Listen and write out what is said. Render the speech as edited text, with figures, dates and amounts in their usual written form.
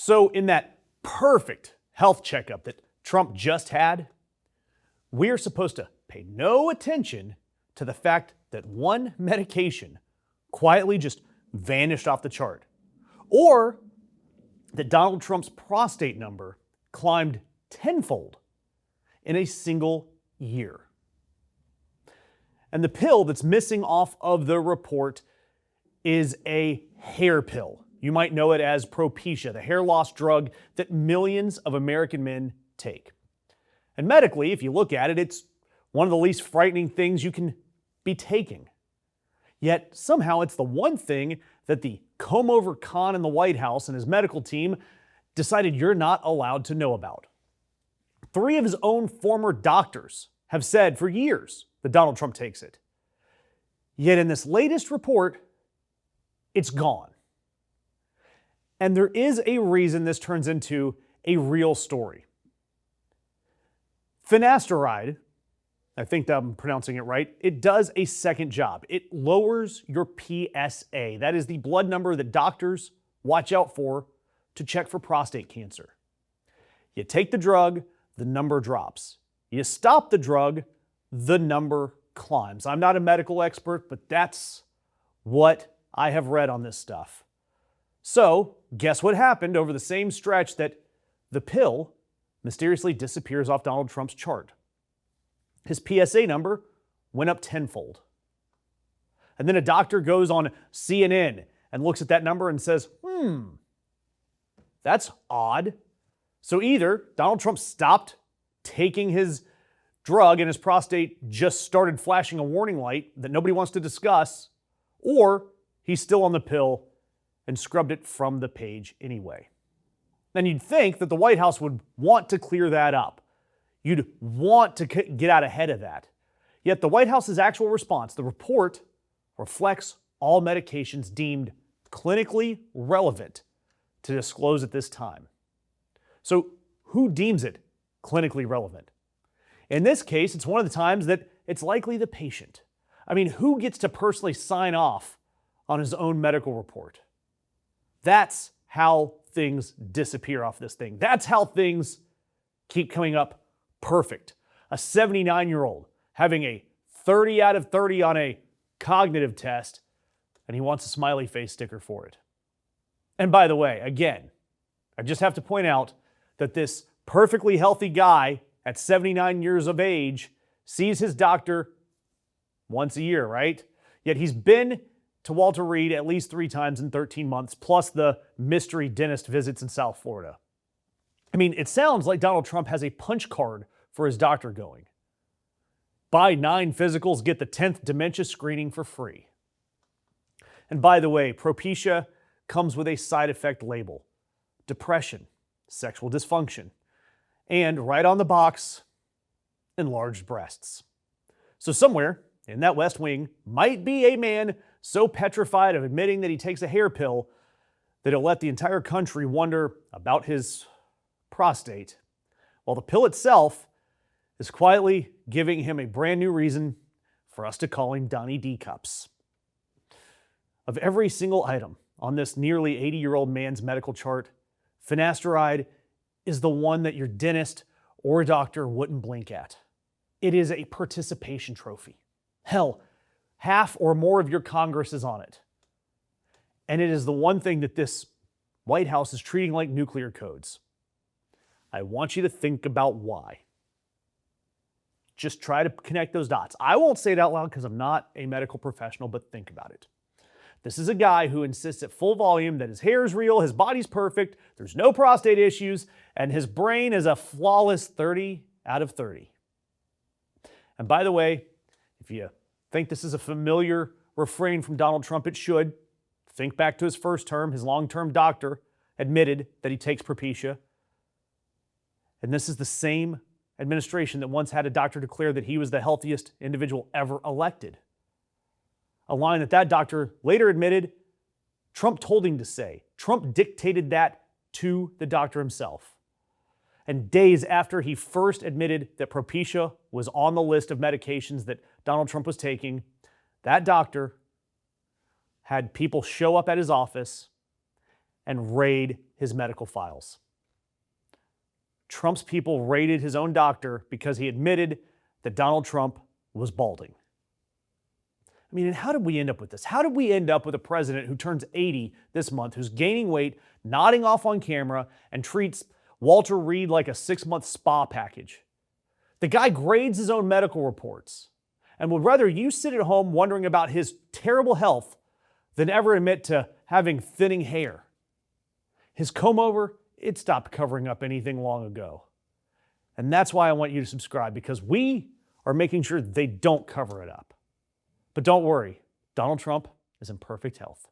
So in that perfect health checkup that Trump just had, we're supposed to pay no attention to the fact that one medication quietly just vanished off the chart, or that Donald Trump's prostate number climbed tenfold in a single year. And the pill that's missing off of the report is a hair pill. You might know it as Propecia, the hair loss drug that millions of American men take. And medically, if you look at it, it's one of the least frightening things you can be taking. Yet somehow it's the one thing that the comb-over Khan in the White House and his medical team decided you're not allowed to know about. 3 of his own former doctors have said for years that Donald Trump takes it. Yet in this latest report, it's gone. And there is a reason this turns into a real story. Finasteride, I think I'm pronouncing it right, it does a second job. It lowers your PSA. That is the blood number that doctors watch out for to check for prostate cancer. You take the drug, the number drops. You stop the drug, the number climbs. I'm not a medical expert, but that's what I have read on this stuff. So, guess what happened over the same stretch that the pill mysteriously disappears off Donald Trump's chart? His PSA number went up tenfold. And then a doctor goes on CNN and looks at that number and says, that's odd. So either Donald Trump stopped taking his drug and his prostate just started flashing a warning light that nobody wants to discuss, or he's still on the pill and scrubbed it from the page anyway. Then you'd think that the White House would want to clear that up. You'd want to get out ahead of that. Yet the White House's actual response, the report, reflects all medications deemed clinically relevant to disclose at this time. So who deems it clinically relevant? In this case, it's one of the times that it's likely the patient. I mean, who gets to personally sign off on his own medical report? That's how things disappear off this thing. That's how things keep coming up perfect. A 79-year-old having a 30 out of 30 on a cognitive test, and he wants a smiley face sticker for it. And by the way, again, I just have to point out that this perfectly healthy guy at 79 years of age sees his doctor once a year, right? Yet he's been to Walter Reed at least 3 times in 13 months, plus the mystery dentist visits in South Florida. I mean, it sounds like Donald Trump has a punch card for his doctor going. Buy 9 physicals, get the 10th dementia screening for free. And by the way, Propecia comes with a side effect label: depression, sexual dysfunction, and right on the box, enlarged breasts. So somewhere in that West Wing might be a man so petrified of admitting that he takes a hair pill that it'll let the entire country wonder about his prostate, while the pill itself is quietly giving him a brand new reason for us to call him Donnie D. Cups. Of every single item on this nearly 80-year-old man's medical chart, finasteride is the one that your dentist or doctor wouldn't blink at. It is a participation trophy. Hell, half or more of your Congress is on it. And it is the one thing that this White House is treating like nuclear codes. I want you to think about why. Just try to connect those dots. I won't say it out loud because I'm not a medical professional, but think about it. This is a guy who insists at full volume that his hair is real, his body's perfect, there's no prostate issues, and his brain is a flawless 30 out of 30. And by the way, if you think this is a familiar refrain from Donald Trump, it should. Think back to his first term. His long-term doctor admitted that he takes Propecia. And this is the same administration that once had a doctor declare that he was the healthiest individual ever elected. A line that doctor later admitted Trump told him to say. Trump dictated that to the doctor himself. And days after he first admitted that Propecia was on the list of medications that Donald Trump was taking, that doctor had people show up at his office and raid his medical files. Trump's people raided his own doctor because he admitted that Donald Trump was balding. I mean, and how did we end up with this? How did we end up with a president who turns 80 this month, who's gaining weight, nodding off on camera, and treats Walter Reed like a 6-month spa package? The guy grades his own medical reports and would rather you sit at home wondering about his terrible health than ever admit to having thinning hair. His comb-over, it stopped covering up anything long ago. And that's why I want you to subscribe, because we are making sure they don't cover it up. But don't worry, Donald Trump is in perfect health.